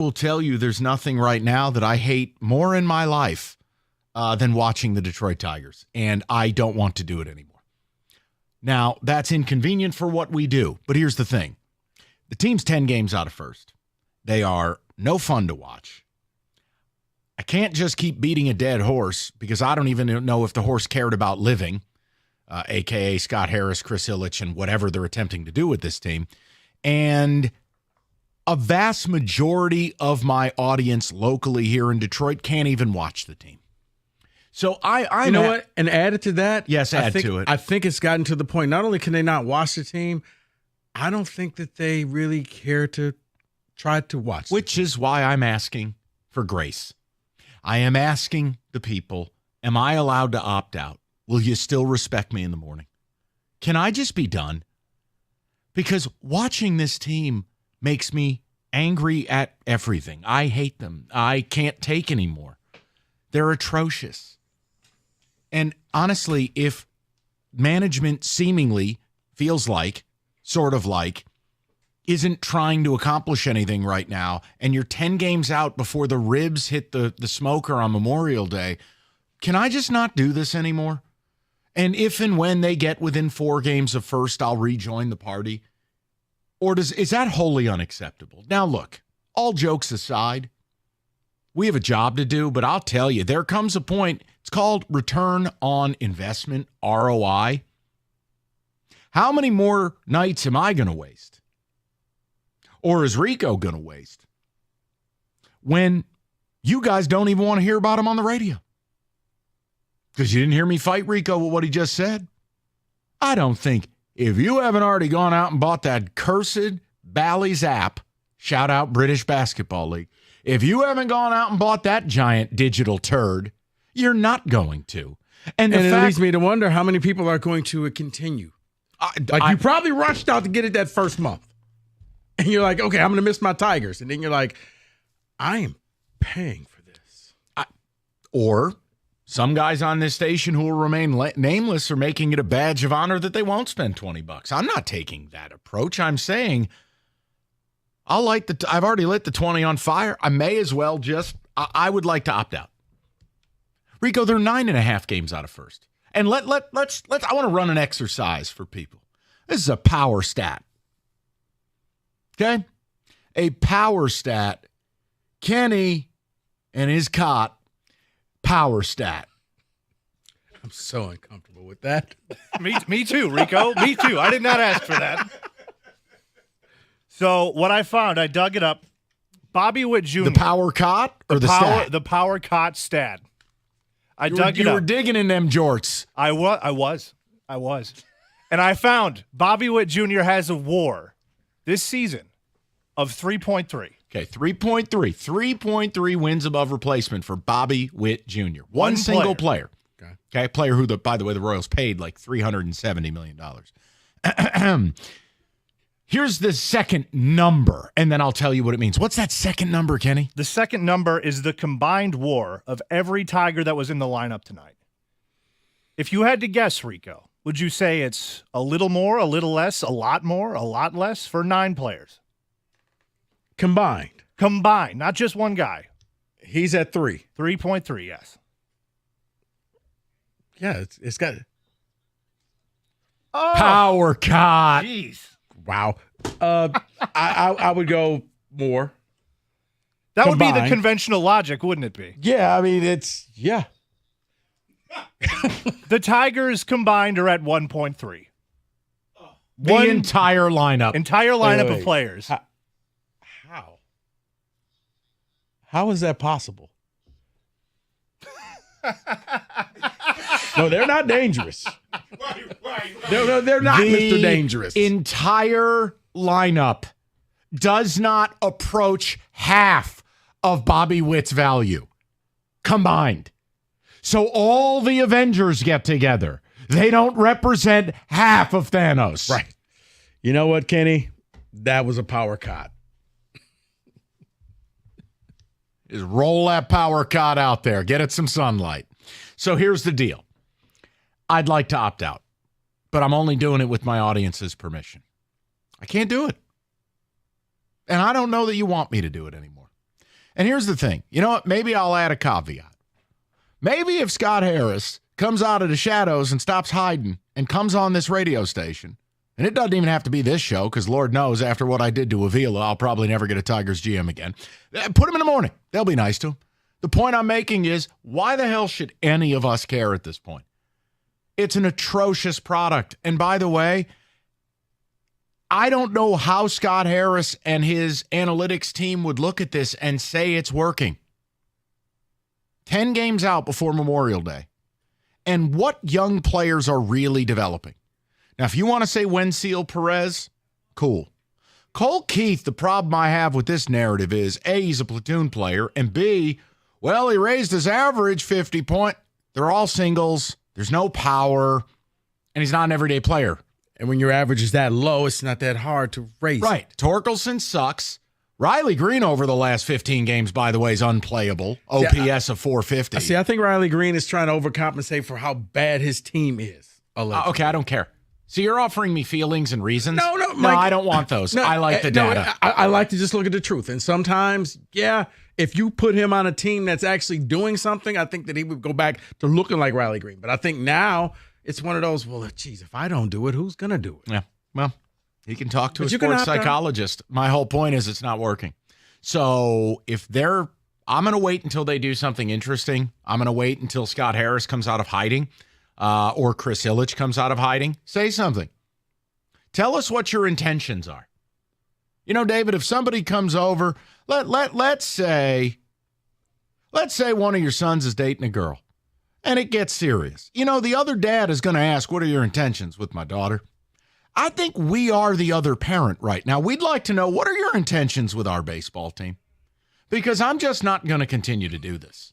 will tell you there's nothing right now that I hate more in my life than watching the Detroit Tigers, and I don't want to do it anymore. Now, that's inconvenient for what we do, but here's the thing. The team's 10 games out of first. They are no fun to watch. I can't just keep beating a dead horse because I don't even know if the horse cared about living, a.k.a. Scott Harris, Chris Ilitch, and whatever they're attempting to do with this team. And a vast majority of my audience locally here in Detroit can't even watch the team. So you know what? And added to that, yes, to it. I think it's gotten to the point. Not only can they not watch the team, I don't think that they really care to try to watch. Which is why I'm asking for grace. I am asking the people, am I allowed to opt out? Will you still respect me in the morning? Can I just be done? Because watching this team makes me angry at everything. I hate them. I can't take anymore. They're atrocious. And honestly, if management seemingly feels like, sort of like, isn't trying to accomplish anything right now, and you're 10 games out before the ribs hit the smoker on Memorial Day, can I just not do this anymore? And if and when they get within 4 games of first, I'll rejoin the party? Or is that wholly unacceptable? Now, look, all jokes aside, we have a job to do, but I'll tell you, there comes a point, it's called return on investment, ROI. How many more nights am I going to waste? Or is Rico going to waste when you guys don't even want to hear about him on the radio? Because you didn't hear me fight Rico with what he just said? I don't think, if you haven't already gone out and bought that cursed Bally's app, shout out British Basketball League, if you haven't gone out and bought that giant digital turd, you're not going to. And it leads me to wonder how many people are going to continue. You probably rushed out to get it that first month. And you're like, okay, I'm going to miss my Tigers. And then you're like, I am paying for this. Or some guys on this station who will remain nameless are making it a badge of honor that they won't spend $20. I'm not taking that approach. I'm saying I've already lit the 20 on fire. I may as well I would like to opt out. Rico, they're 9.5 games out of first. And let's I want to run an exercise for people. This is a power stat. Okay? A power stat. Kenny and his cot power stat. I'm so uncomfortable with that. Me too, Rico. Me too. I did not ask for that. So what I found, I dug it up. Bobby Witt Jr. The power cot or the stat? The power cot stat. You were digging in them jorts. I was. And I found Bobby Witt Jr. has a WAR this season of 3.3. Okay, 3.3. 3.3 wins above replacement for Bobby Witt Jr. One single player. Okay, player who, by the way, the Royals paid like $370 million. Here's the second number, and then I'll tell you what it means. What's that second number, Kenny? The second number is the combined WAR of every Tiger that was in the lineup tonight. If you had to guess, Rico, would you say it's a little more, a little less, a lot more, a lot less for 9 players? Combined, not just one guy. He's at 3. 3.3, yes. Yeah, it's got power cot. Jeez. Wow. I would go more. That would be the conventional logic, wouldn't it be? Yeah, I mean, The Tigers combined are at 1.3. The entire lineup. Wait. Of players. How? How is that possible? No, they're not dangerous. Right. They're not Mr. Dangerous. The entire lineup does not approach half of Bobby Witt's value combined. So all the Avengers get together. They don't represent half of Thanos. Right. You know what, Kenny? That was a power cot. Just roll that power cot out there. Get it some sunlight. So here's the deal. I'd like to opt out, but I'm only doing it with my audience's permission. I can't do it. And I don't know that you want me to do it anymore. And here's the thing. You know what? Maybe I'll add a caveat. Maybe if Scott Harris comes out of the shadows and stops hiding and comes on this radio station, and it doesn't even have to be this show because Lord knows after what I did to Avila, I'll probably never get a Tigers GM again. Put him in the morning. They'll be nice to him. The point I'm making is, why the hell should any of us care at this point? It's an atrocious product. And by the way, I don't know how Scott Harris and his analytics team would look at this and say it's working. 10 games out before Memorial Day. And what young players are really developing? Now, if you want to say Wenzel Perez, cool. Cole Keith, the problem I have with this narrative is, A, he's a platoon player, and B, well, he raised his average 50 point. They're all singles. There's no power, and he's not an everyday player. And when your average is that low, it's not that hard to raise. Right. Torkelson sucks. Riley Green over the last 15 games, by the way, is unplayable. OPS of 450. See, I think Riley Green is trying to overcompensate for how bad his team is. Okay, I don't care. So you're offering me feelings and reasons? No, Mike, I don't want those. I like the data. I like to just look at the truth. And sometimes, yeah, if you put him on a team that's actually doing something, I think that he would go back to looking like Riley Green. But I think now it's one of those, well, geez, if I don't do it, who's going to do it? Yeah, well, he can talk to a sports psychologist. My whole point is it's not working. So I'm going to wait until they do something interesting. I'm going to wait until Scott Harris comes out of hiding. Or Chris Ilitch comes out of hiding. Say something. Tell us what your intentions are. You know, David, if somebody comes over, let's say one of your sons is dating a girl, and it gets serious. You know, the other dad is going to ask, what are your intentions with my daughter? I think we are the other parent right now. We'd like to know, what are your intentions with our baseball team? Because I'm just not going to continue to do this.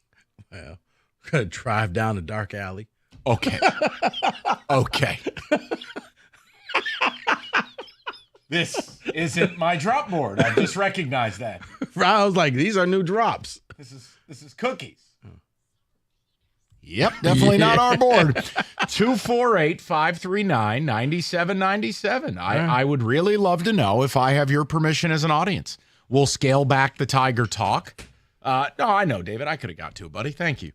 Well, we're going to drive down a dark alley. Okay. Okay. This isn't my drop board. I just recognized that. I was like, these are new drops. This is cookies. Yep, definitely not our board. 248-539-9797. I would really love to know if I have your permission as an audience. We'll scale back the Tiger talk. No, I know, David. I could have got to it, buddy. Thank you.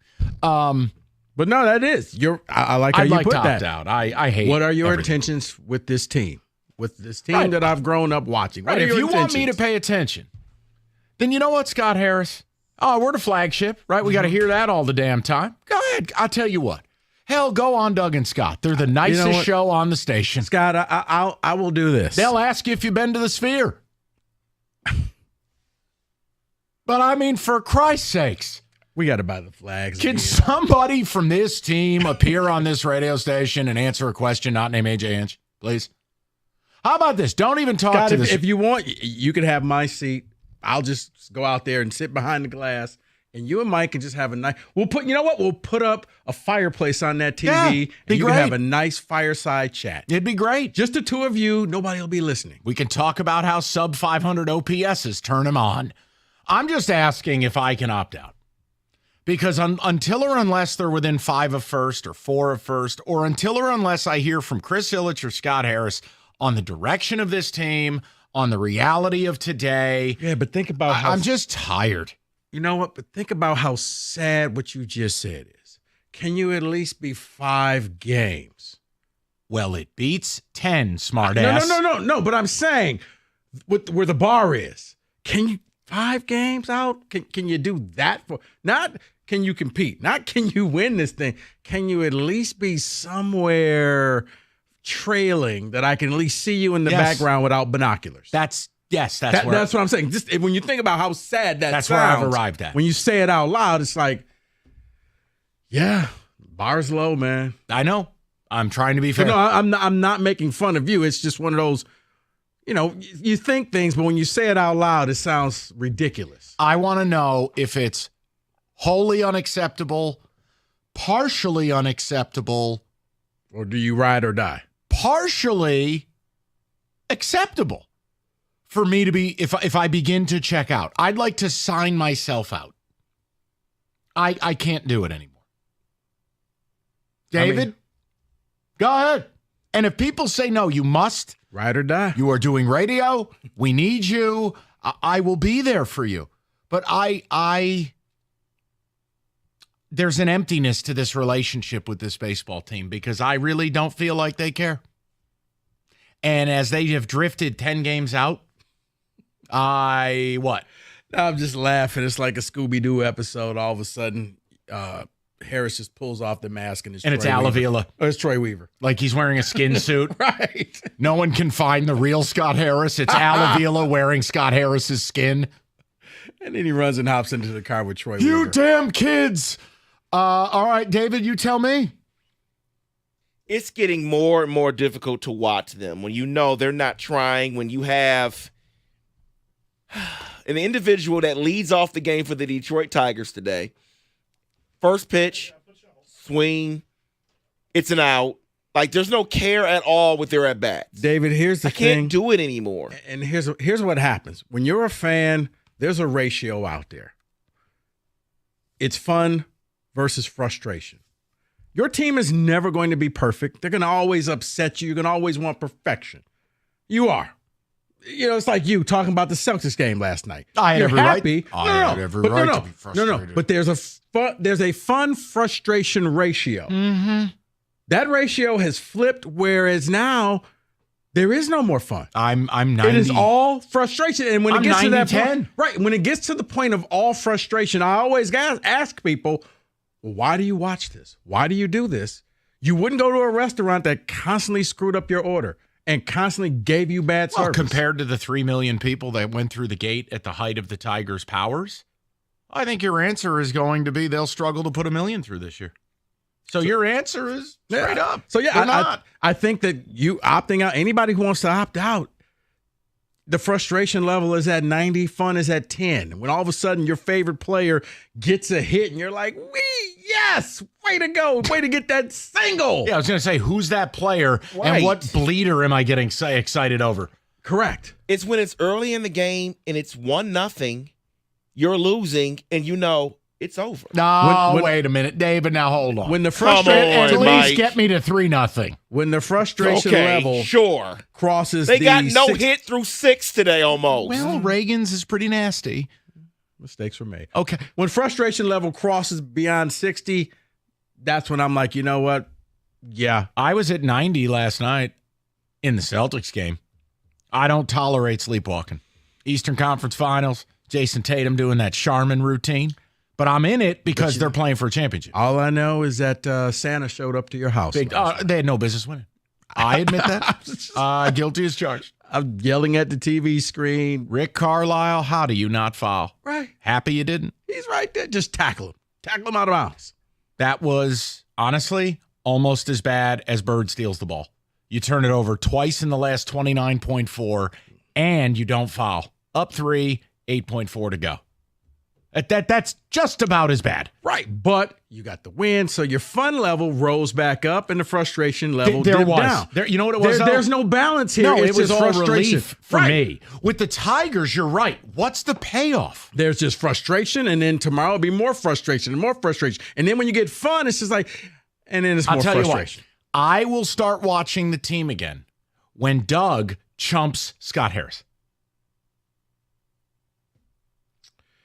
But no, that is I like how you put that. Out. I hate. What are your everything. intentions with this team? With this team that I've grown up watching. What are if your you intentions? want me to pay attention, then you know what, Scott Harris? Oh, we're the flagship, right? We got to hear that all the damn time. Go ahead. I'll tell you what. Hell, go on Doug and Scott. They're the nicest show on the station. Scott, I will do this. They'll ask you if you've been to the Sphere. But I mean, for Christ's sakes. We got to buy the flags. Can somebody from this team appear on this radio station and answer a question not named AJ Hinch, please? How about this? Don't even talk Scott, to this. If you want, you can have my seat. I'll just go out there and sit behind the glass, and you and Mike can just have a nice. We'll put up a fireplace on that TV, and you can have a nice fireside chat. It'd be great. Just the two of you. Nobody will be listening. We can talk about how sub 500 OPSs turn them on. I'm just asking if I can opt out. Because until or unless they're within 5 of first or 4 of first, or until or unless I hear from Chris Ilitch or Scott Harris on the direction of this team, on the reality of today. Yeah, but think about how... I'm just tired. You know what? But think about how sad what you just said is. Can you at least be 5 games? Well, it beats 10, smartass. No. But I'm saying where the bar is. Can you 5 games out? Can you do that for... Not can you compete? Not can you win this thing? Can you at least be somewhere trailing that I can at least see you in the background without binoculars? That's what I'm saying. Just when you think about how sad that's where I've arrived at. When you say it out loud, it's like, yeah, bar's low, man. I know. I'm trying to be fair. No, I'm not making fun of you. It's just one of those, you think things, but when you say it out loud, it sounds ridiculous. I want to know if it's wholly unacceptable, partially unacceptable, or do you ride or die? Partially acceptable for me to be, if I begin to check out. I'd like to sign myself out. I can't do it anymore. David, go ahead. And if people say no, you must. Ride or die. You are doing radio. We need you. I will be there for you. But there's an emptiness to this relationship with this baseball team because I really don't feel like they care. And as they have drifted 10 games out, what? I'm just laughing. It's like a Scooby-Doo episode. All of a sudden, Harris just pulls off the mask and it's Al Avila. Oh, it's Troy Weaver. Like he's wearing a skin suit. Right. No one can find the real Scott Harris. It's Al Avila wearing Scott Harris's skin. And then he runs and hops into the car with Troy Weaver. You damn kids. All right, David, you tell me. It's getting more and more difficult to watch them when you know they're not trying, when you have an individual that leads off the game for the Detroit Tigers today. First pitch, swing, it's an out. Like, there's no care at all with their at-bats. David, here's the thing. I can't do it anymore. And here's what happens. When you're a fan, there's a ratio out there. It's fun versus frustration. Your team is never going to be perfect. They're going to always upset you. You're going to always want perfection. You are. You know, it's like you talking about the Celtics game last night. I had every happy. right. I had every right to be frustrated. No. But there's a fun frustration ratio. Mm-hmm. That ratio has flipped, whereas now there is no more fun. I'm 90. It is all frustration. And when it gets to that 10. point, right, when it gets to the point of all frustration, I always ask people, well, why do you watch this? Why do you do this? You wouldn't go to a restaurant that constantly screwed up your order and constantly gave you bad service. Well, compared to the 3 million people that went through the gate at the height of the Tigers' powers, I think your answer is going to be they'll struggle to put 1 million through this year. So your answer is straight up. So, yeah, I think that you opting out, anybody who wants to opt out, the frustration level is at 90, fun is at 10. When all of a sudden your favorite player gets a hit and you're like, yes, way to go, way to get that single. Yeah, I was going to say, who's that player and what bleeder am I getting excited over? Correct. It's when it's early in the game and it's 1-0, you're losing, and you know it's over. No, wait a minute, David. Now hold on. When the frustration, at least get me to 3-0. When the frustration level crosses, they got no hit through 6 today almost. Well, Reagan's is pretty nasty. Mistakes were made. Okay. When frustration level crosses beyond 60, that's when I'm like, you know what? Yeah. I was at 90 last night in the Celtics game. I don't tolerate sleepwalking. Eastern Conference Finals, Jason Tatum doing that Charmin routine. But I'm in it because they're playing for a championship. All I know is that Santa showed up to your house. They had no business winning. I admit that. Guilty as charged. I'm yelling at the TV screen. Rick Carlisle, how do you not foul? Right. Happy you didn't? He's right there. Just tackle him. Tackle him out of bounds. That was, honestly, almost as bad as Bird steals the ball. You turn it over twice in the last 29.4, and you don't foul. Up 3, 8.4 to go. That's just about as bad. Right, but you got the win, so your fun level rose back up and the frustration level dipped down. You know what it was? There's no balance here. No, it's it was just all frustration. relief for me. With the Tigers, you're right. What's the payoff? There's just frustration, and then tomorrow will be more frustration and more frustration. And then when you get fun, it's just like, and then it's more frustration. You what, I will start watching the team again when Doug chumps Scott Harris.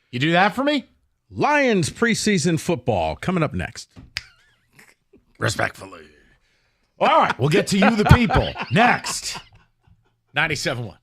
You do that for me? Lions preseason football coming up next. Respectfully. All right, we'll get to you, the people, next. 97.1.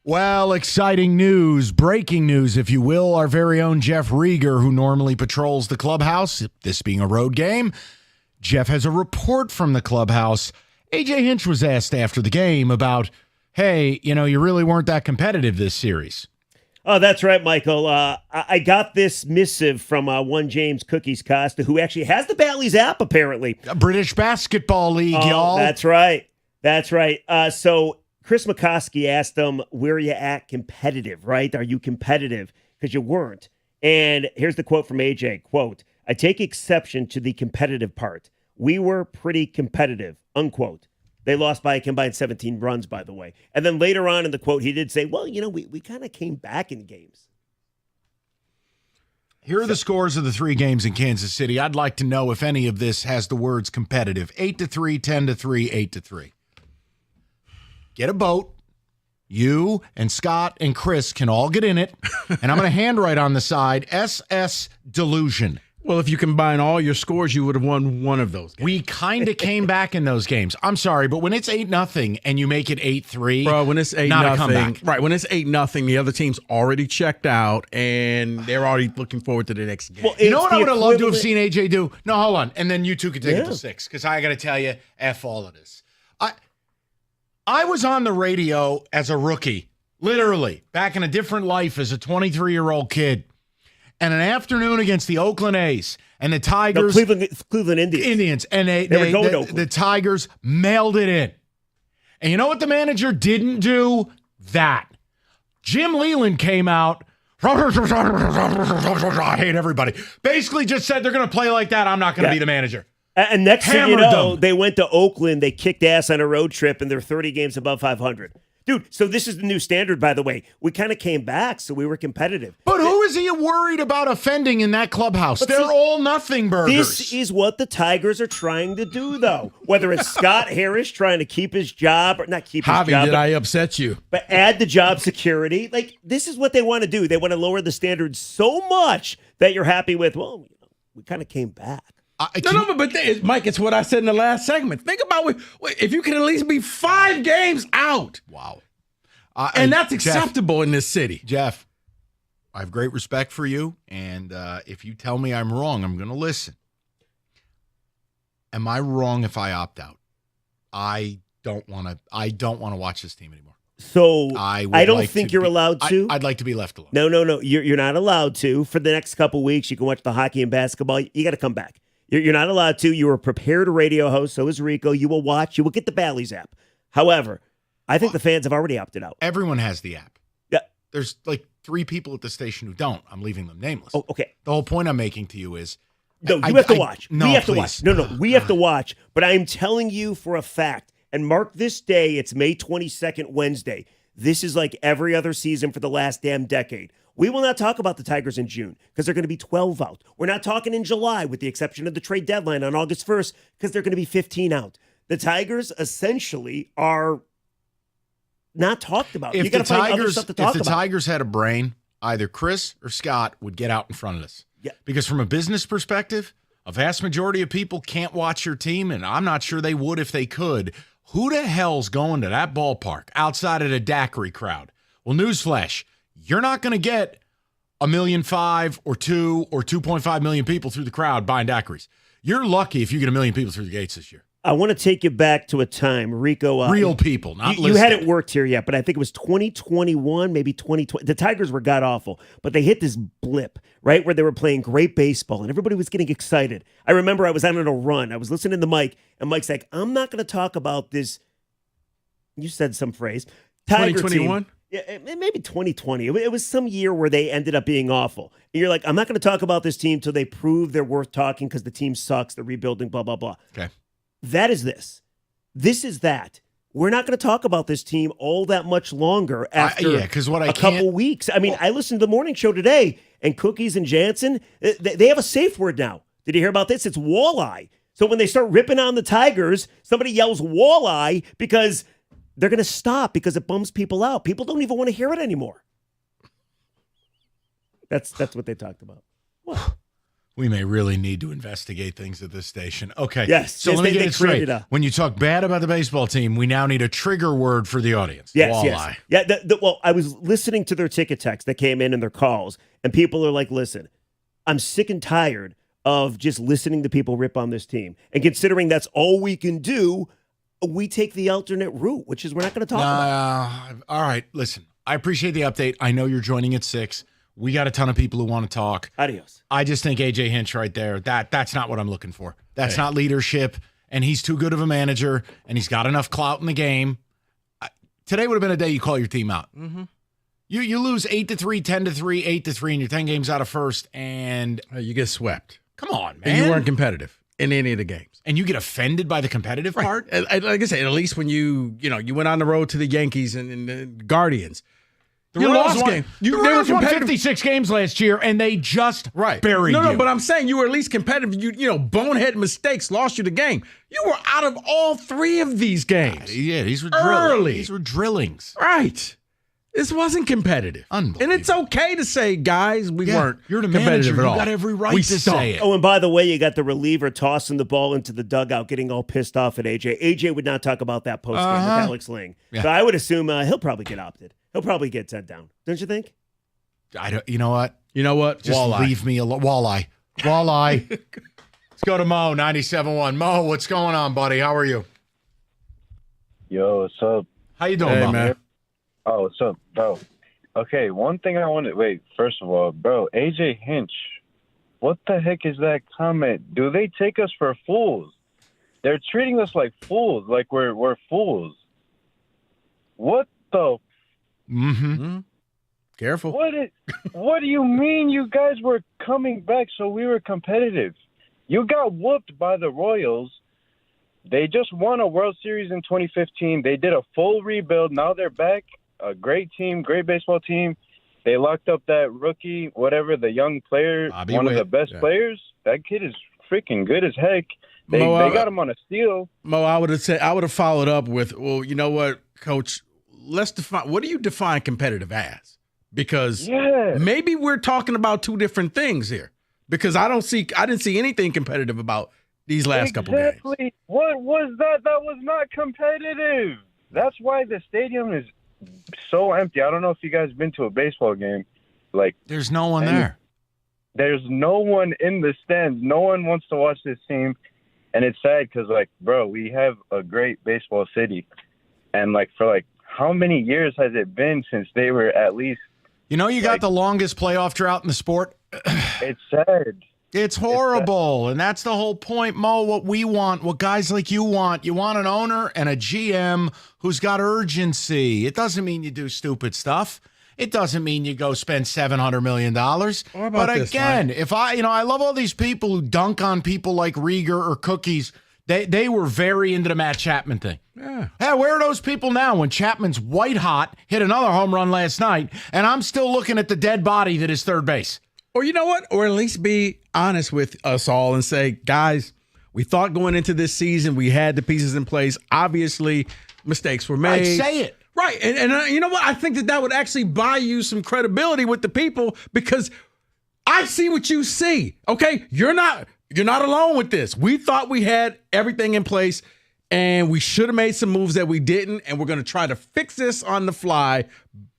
Well, exciting news, breaking news, if you will. Our very own Jeff Rieger, who normally patrols the clubhouse, this being a road game, Jeff has a report from the clubhouse. AJ Hinch was asked after the game about, hey, you really weren't that competitive this series. Oh, that's right, Michael. I got this missive from one James Cookies Costa, who actually has the Bally's app, apparently. A British Basketball League, y'all. That's right. So Chris McCoskey asked him, where are you at competitive, right? Are you competitive? Because you weren't. And here's the quote from AJ, quote, I take exception to the competitive part. We were pretty competitive, unquote. They lost by a combined 17 runs, by the way. And then later on in the quote, he did say, well, we kind of came back in games. Here are the scores of the 3 games in Kansas City. I'd like to know if any of this has the words competitive. 8-3, 10-3, 8-3. Get a boat. You and Scott and Chris can all get in it. And I'm going to handwrite on the side, SS Delusion. Well, if you combine all your scores, you would have won one of those games. We kind of came back in those games. I'm sorry, but when it's 8-0 and you make it 8-3, bro, when it's 8-0, right? When it's 8-0, the other team's already checked out and they're already looking forward to the next game. Well, you know what I would have loved to have seen AJ do? No, hold on, and then you two could take it to 6 because I got to tell you, F all of this. I was on the radio as a rookie, literally back in a different life as a 23-year-old kid. And an afternoon against the Oakland A's and the Tigers. No, Cleveland Indians. And they were going to Oakland. The Tigers mailed it in. And you know what the manager didn't do? That. Jim Leland came out. I hate everybody. Basically just said they're going to play like that. I'm not going to be the manager. And next thing you know, they went to Oakland. They kicked ass on a road trip, and they're 30 games above 500. Dude, so this is the new standard, by the way. We kind of came back, so we were competitive. But who is he worried about offending in that clubhouse? They're all nothing burgers. This is what the Tigers are trying to do, though. Whether it's Scott Harris trying to keep his job, or not keep his job. Javi, did I upset you? But add the job security. Like, this is what they want to do. They want to lower the standards so much that you're happy with, well, we kind of came back. But Mike, it's what I said in the last segment. Think about if you can at least be 5 games out. Wow. And that's acceptable in this city. Jeff, I have great respect for you, and if you tell me I'm wrong, I'm going to listen. Am I wrong if I opt out? I don't want to watch this team anymore. So I don't think you're allowed to. I'd like to be left alone. No. You're not allowed to. For the next couple of weeks, you can watch the hockey and basketball. You got to come back. You're not allowed to. You were a prepared radio host. So is Rico. You will watch. You will get the Bally's app. However, I think the fans have already opted out. Everyone has the app. Yeah. There's like 3 people at the station who don't. I'm leaving them nameless. Oh, okay. The whole point I'm making to you is... No, you have to watch. No, we have please. to watch. No, we have to watch. But I'm telling you for a fact, and mark this day, it's May 22nd, Wednesday. This is like every other season for the last damn decade. We will not talk about the Tigers in June because they're going to be 12 out. We're not talking in July with the exception of the trade deadline on August 1st because they're going to be 15 out. The Tigers essentially are not talked about. You got to find other stuff to talk about. If the Tigers had a brain, either Chris or Scott would get out in front of us. Yeah. Because from a business perspective, a vast majority of people can't watch your team, and I'm not sure they would if they could. Who the hell's going to that ballpark outside of the daiquiri crowd? Well, newsflash, you're not going to get 1.5 million or 2 or 2.5 million people through the crowd buying daiquiris. You're lucky if you get 1 million people through the gates this year. I want to take you back to a time, Rico. Real people, not you hadn't worked here yet, but I think it was 2021, maybe 2020. The Tigers were god-awful, but they hit this blip, right, where they were playing great baseball, and everybody was getting excited. I remember I was out on a run. I was listening to Mike, and Mike's like, I'm not going to talk about this. You said some phrase. 2021? Yeah, maybe 2020. It was some year where they ended up being awful. And you're like, I'm not going to talk about this team until they prove they're worth talking because the team sucks, they're rebuilding, blah, blah, blah. Okay. That is this. This is that. We're not going to talk about this team all that much longer after couple weeks. I mean, I listened to the morning show today, and Cookies and Jansen, they have a safe word now. Did you hear about this? It's walleye. So when they start ripping on the Tigers, somebody yells walleye because they're going to stop because it bums people out. People don't even want to hear it anymore. That's what they talked about. What? We may really need to investigate things at this station. Okay. Yes. So let me get it straight. When you talk bad about the baseball team, we now need a trigger word for the audience. Yes, Walleye. yes. Yeah, well, I was listening to their ticket text that came in and their calls, and people are like, listen, I'm sick and tired of just listening to people rip on this team. And considering that's all we can do, we take the alternate route, which is we're not going to talk about. All right. Listen, I appreciate the update. I know you're joining at 6. We got a ton of people who want to talk. Adios. I just think AJ Hinch right there, that's not what I'm looking for. That's not leadership, and he's too good of a manager, and he's got enough clout in the game. Today would have been a day you call your team out. Mm-hmm. You lose 8-3, 10-3, 8-3, and you're 10 games out of first, and you get swept. Come on, man. And you weren't competitive in any of the games. And you get offended by the competitive part? And like I said, at least when you went on the road to the Yankees and the Guardians. The Royals won 56 games last year, and they just buried you. No, but I'm saying you were at least competitive. You bonehead mistakes lost you the game. You were out of all 3 of these games. Yeah, these were early. These were drillings. Right. This wasn't competitive. And it's okay to say, guys, we weren't you're the competitive manager. at all. You got every right to say it. Oh, and by the way, you got the reliever tossing the ball into the dugout, getting all pissed off at AJ. AJ would not talk about that post game with Alex Ling. Yeah. So I would assume he'll probably get opted. He'll probably get sent down. Don't you think? You know what? Just Walleye. Leave me alone. Walleye. Let's go to Mo, 97.1. Mo, what's going on, buddy? How are you? Yo, what's up? How you doing, man? Oh, what's up, bro? Okay, one thing I wanted. Wait, first of all, bro, AJ Hinch, what the heck is that comment? Do they take us for fools? They're treating us like fools, like we're fools. What the? Mm-hmm. Careful. What do you mean you guys were coming back so we were competitive? You got whooped by the Royals. They just won a World Series in 2015. They did a full rebuild. Now they're back. A great team, great baseball team. They locked up that rookie, whatever, the young player, Bobby one Witt. of the best players. That kid is freaking good as heck. They got him on a steal. Mo, I would have followed up with, well, you know what, Coach? Let's define. What do you define competitive as? Because maybe we're talking about 2 different things here. Because I didn't see anything competitive about these last couple games. Exactly. What was that? That was not competitive. That's why the stadium is so empty. I don't know if you guys been to a baseball game. Like, there's no one there. There's no one in the stands. No one wants to watch this team. And it's sad because, like, bro, we have a great baseball city. And, like, for, like, how many years has it been since they were at least... You got the longest playoff drought in the sport? It's sad. It's horrible. And that's the whole point, Mo. What we want, what guys like you want an owner and a GM who's got urgency. It doesn't mean you do stupid stuff. It doesn't mean you go spend $700 million. But again, I love all these people who dunk on people like Rieger or Cookies. They were very into the Matt Chapman thing. Yeah. Hey, where are those people now when Chapman's white hot, hit another home run last night, and I'm still looking at the dead body that is third base? Or you know what? Or at least be honest with us all and say, guys, we thought going into this season we had the pieces in place. Obviously, mistakes were made. Right, say it. Right. And you know what? I think that would actually buy you some credibility with the people because I see what you see. Okay? You're not alone with this. We thought we had everything in place and we should have made some moves that we didn't, and we're going to try to fix this on the fly.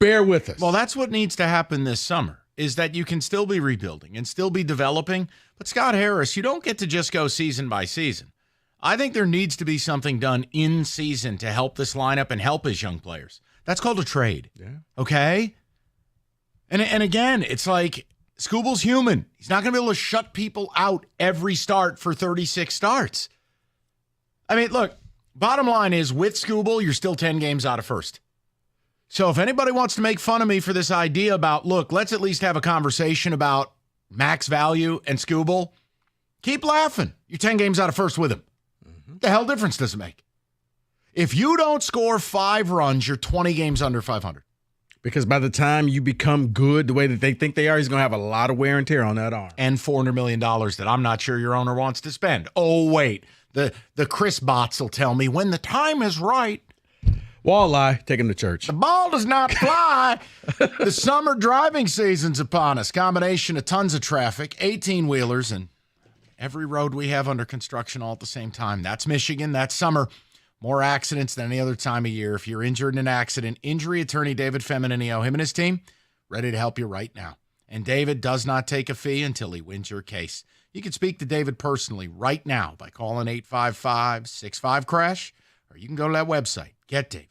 Bear with us. Well, that's what needs to happen this summer, is that you can still be rebuilding and still be developing. But Scott Harris, you don't get to just go season by season. I think there needs to be something done in season to help this lineup and help his young players. That's called a trade. Yeah. Okay? And again, it's like Scooble's human. He's not going to be able to shut people out every start for 36 starts. I mean, look, bottom line is with Scooble, you're still 10 games out of first. So if anybody wants to make fun of me for this idea about, look, let's at least have a conversation about max value and Scooble, keep laughing. You're 10 games out of first with him. Mm-hmm. The hell difference does it make? If you don't score 5 runs, you're 20 games under 500. Because by the time you become good the way that they think they are, he's going to have a lot of wear and tear on that arm. And $400 million that I'm not sure your owner wants to spend. Oh, wait. The Chris bots will tell me when the time is right. Walleye, take him to church. The ball does not fly. The summer driving season's upon us. Combination of tons of traffic, 18-wheelers, and every road we have under construction all at the same time. That's Michigan. That's summer. More accidents than any other time of year. If you're injured in an accident, injury attorney David Feminino, him and his team, ready to help you right now. And David does not take a fee until he wins your case. You can speak to David personally right now by calling 855-65-CRASH, or you can go to that website, getpaid.com.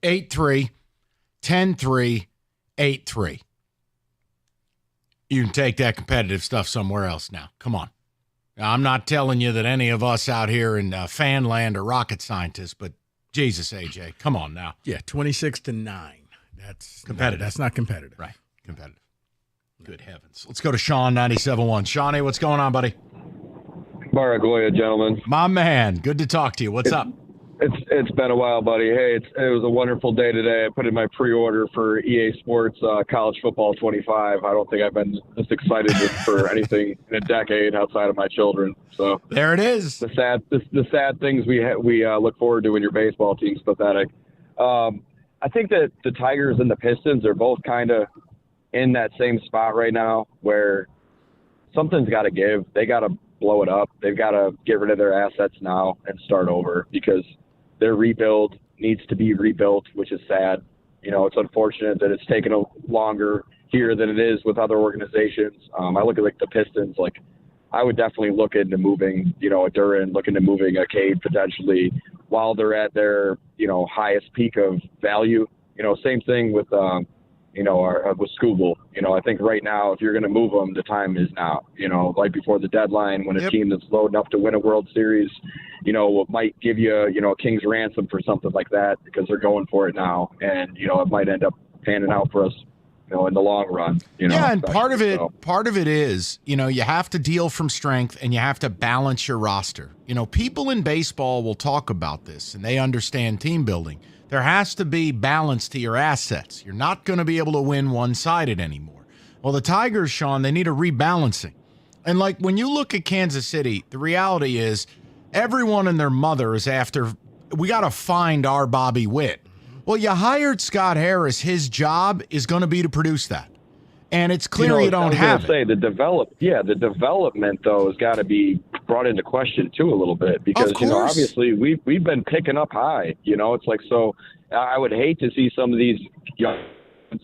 83 10-3 8-3. You can take that competitive stuff somewhere else now. Come on. Now, I'm not telling you that any of us out here in fan land are rocket scientists, but Jesus, AJ, come on now. Yeah, 26-9. That's competitive. That's not competitive. Right. Competitive. Good heavens. Let's go to Sean, 97.1. Shawnee, what's going on, buddy? Baragoya, gentlemen. My man. Good to talk to you. What's up? It's been a while, buddy. Hey, it was a wonderful day today. I put in my pre-order for EA Sports College Football 25. I don't think I've been this excited for anything in a decade outside of my children. So there it is. The sad things we look forward to when your baseball team's pathetic. I think that the Tigers and the Pistons are both kind of in that same spot right now where something's got to give. They got to blow it up. They've got to get rid of their assets now and start over because their rebuild needs to be rebuilt, which is sad. You know, it's unfortunate that it's taken longer here than it is with other organizations. I look at like the Pistons, like I would definitely look into moving, you know, a Duran, look into moving a Cade potentially while they're at their, you know, highest peak of value. You know, same thing with, with Scooble. You know, I think right now, if you're going to move them, the time is now. You know, right before the deadline, when a team that's loading up to win a World Series, you know, might give you, you know, a king's ransom for something like that because they're going for it now, and you know, it might end up panning out for us, you know, in the long run. You know, yeah, and part of it is, you know, you have to deal from strength and you have to balance your roster. You know, people in baseball will talk about this and they understand team building. There has to be balance to your assets. You're not going to be able to win one-sided anymore. Well, the Tigers, Sean, they need a rebalancing. And like when you look at Kansas City, the reality is everyone and their mother is after, we got to find our Bobby Witt. Well, you hired Scott Harris. His job is going to be to produce that. And it's clear you don't have it. The development, though, has got to be brought into question, too, a little bit. Because, you know, obviously we've been picking up high. You know, it's like, so I would hate to see some of these young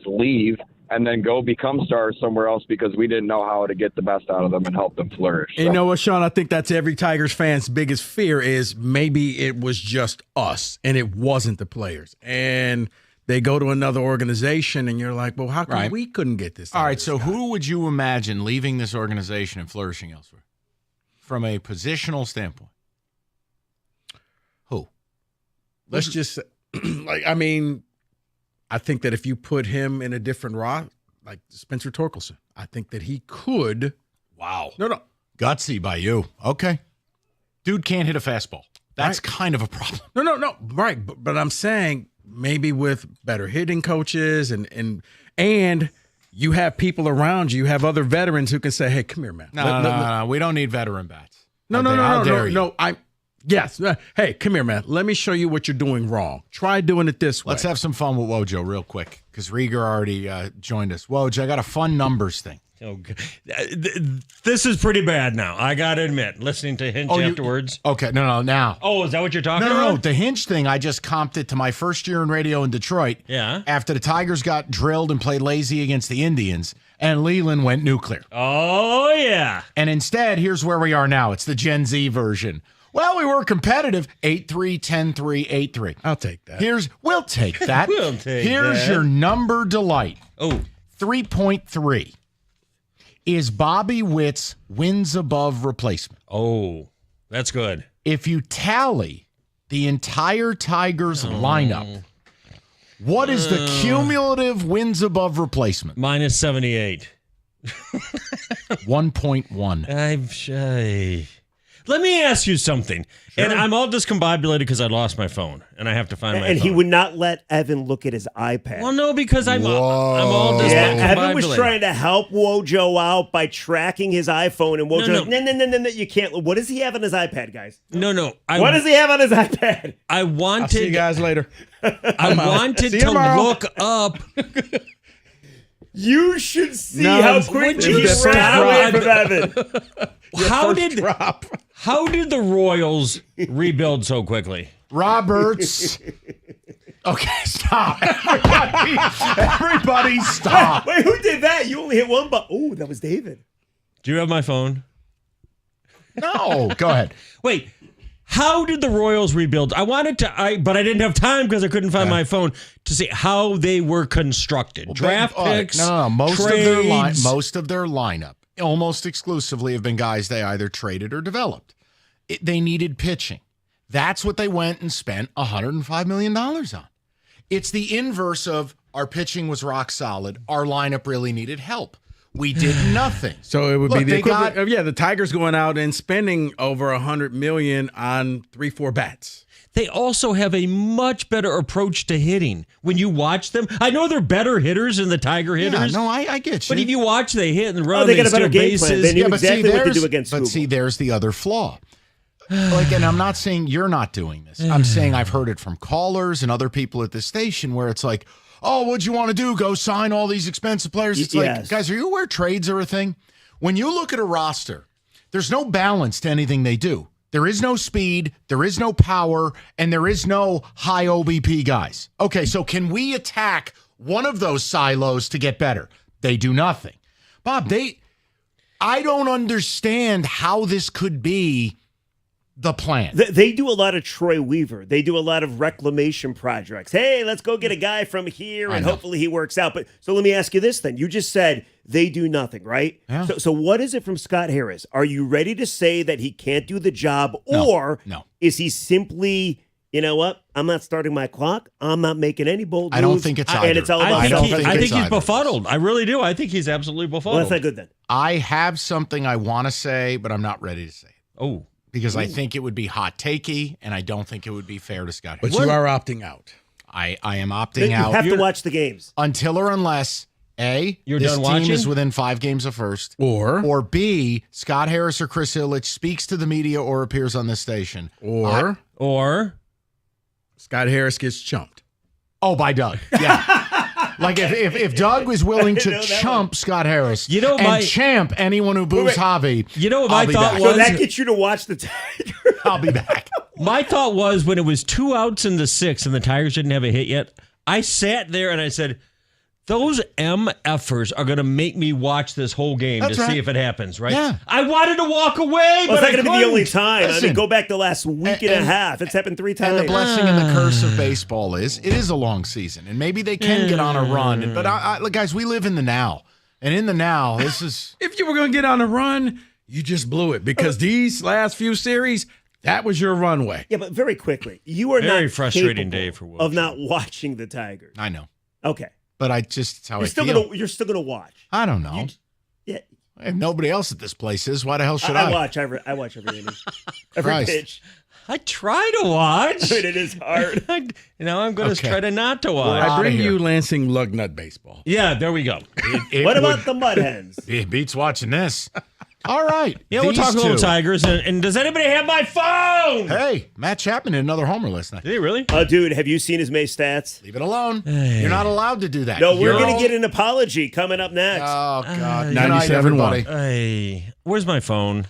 leave and then go become stars somewhere else because we didn't know how to get the best out of them and help them flourish. So. You know what, Sean? I think that's every Tigers fan's biggest fear is maybe it was just us and it wasn't the players. And they go to another organization and you're like, well, how come we couldn't get this? All right, so who would you imagine leaving this organization and flourishing elsewhere from a positional standpoint? Who? Let's just say, I think that if you put him in a different role, like Spencer Torkelson, I think that he could. Wow. No. Gutsy by you. Okay. Dude can't hit a fastball. That's kind of a problem. No. Right. But I'm saying maybe with better hitting coaches and you have people around you have other veterans who can say, hey, come here, man. No. We don't need veteran bats. No. Yes. Hey, come here, man. Let me show you what you're doing wrong. Try doing it this way. Let's have some fun with Wojo real quick because Rieger already joined us. Woj, I got a fun numbers thing. Oh, this is pretty bad now. I got to admit, listening to Hinch afterwards. Okay, no, now. Oh, is that what you're talking about? No. The Hinch thing, I just comped it to my first year in radio in Detroit. Yeah. After the Tigers got drilled and played lazy against the Indians, and Leland went nuclear. Oh, yeah. And instead, here's where we are now. It's the Gen Z version. Well, we were competitive. 8-3, 10-3, 8-3. I'll take that. We'll take that. Here's your number delight. Oh. 3.3 is Bobby Witt's wins above replacement. Oh, that's good. If you tally the entire Tigers lineup, what is the cumulative wins above replacement? Minus 78. 1.1. I'm shy. Let me ask you something. Sure. And I'm all discombobulated because I lost my phone and I have to find my phone. And he would not let Evan look at his iPad. Well, no, because I'm all discombobulated. Yeah, Evan was trying to help Wojo out by tracking his iPhone, and Wojo no, you can't. What does he have on his iPad, guys? No. What does he have on his iPad? I'll see you guys later. I wanted to look up. You should see how quick he ran away from Evan. How did the Royals rebuild so quickly? Roberts. Okay, stop. Everybody stop. Wait, who did that? You only hit one button. Oh, that was David. Do you have my phone? No, go ahead. Wait, How did the Royals rebuild? I wanted to, but I didn't have time because I couldn't find my phone to see how they were constructed. Well, Draft picks, No. Most trades. of their lineup, almost exclusively, have been guys they either traded or developed. They needed pitching. That's what they went and spent $105 million on. It's the inverse of our pitching was rock solid. Our lineup really needed help. We did nothing. So it would be the equivalent of the Tigers going out and spending over $100 million on 3-4 bats. They also have a much better approach to hitting. When you watch them, I know they're better hitters than the Tiger hitters. Yeah, no, I get you. But if you watch, they hit and run. They got a better game bases. plan. They knew exactly what to do against Google. But see, there's the other flaw. And I'm not saying you're not doing this. I'm saying I've heard it from callers and other people at this station where it's like, oh, what'd you want to do? Go sign all these expensive players? It's like, guys, are you aware trades are a thing? When you look at a roster, there's no balance to anything they do. There is no speed, there is no power, and there is no high OBP guys. Okay, so can we attack one of those silos to get better? They do nothing. Bob, I don't understand how this could be the plan. They do a lot of Troy Weaver. They do a lot of reclamation projects. Hey, let's go get a guy from here and hopefully he works out. But so let me ask you this then. You just said they do nothing, right? Yeah. So what is it from Scott Harris? Are you ready to say that he can't do the job, or is he simply, you know what? I'm not starting my clock. I'm not making any bold moves. I don't think it's either. And it's all about I think he's befuddled. I really do. I think he's absolutely befuddled. Well, that's not good then. I have something I want to say, but I'm not ready to say it. Oh. Because I think it would be hot takey, and I don't think it would be fair to Scott But Harris. you are opting out. I am opting out. You have to watch the games. Until or unless, A, You're this done team watching? is within 5 games of first. Or B, Scott Harris or Chris Ilitch speaks to the media or appears on this station. Or Scott Harris gets chumped. Oh, by Doug. Yeah. Like if Doug was willing to chump Scott Harris and champ anyone who boos Javi, you know what my thought was? So that gets you to watch the Tigers. I'll be back. My thought was when it was 2 outs in the 6th and the Tigers didn't have a hit yet, I sat there and I said, those MFers are going to make me watch this whole game see if it happens, right? Yeah. I wanted to walk away, but it's not going to be the only time. Listen, I mean, go back the last week and a half. It's happened 3 times. And the blessing and the curse of baseball is it is a long season, and maybe they can get on a run. But look, guys, we live in the now, and in the now, this is. If you were going to get on a run, you just blew it because these last few series, that was your runway. Yeah, but very quickly, you are very not frustrating capable day for Will of not watching the Tigers. I know, Okay. but it's how You're still gonna watch. I don't know. Yeah. If nobody else at this place is, why the hell should I watch every inning. Every Christ. pitch. I try to watch. I mean, it is hard. I'm going to try to not to watch. I bring here. you Lansing Lugnut baseball. Yeah, there we go. What about the Mud Hens? It beats watching this. All right. Yeah, we'll talk a little two. Tigers. And does anybody have my phone? Hey, Matt Chapman had another homer last night. Did he really? Dude, have you seen his May stats? Leave it alone. You're not allowed to do that. No, we're going to get an apology coming up next. Oh, God. 97-1. everybody. Hey, where's my phone?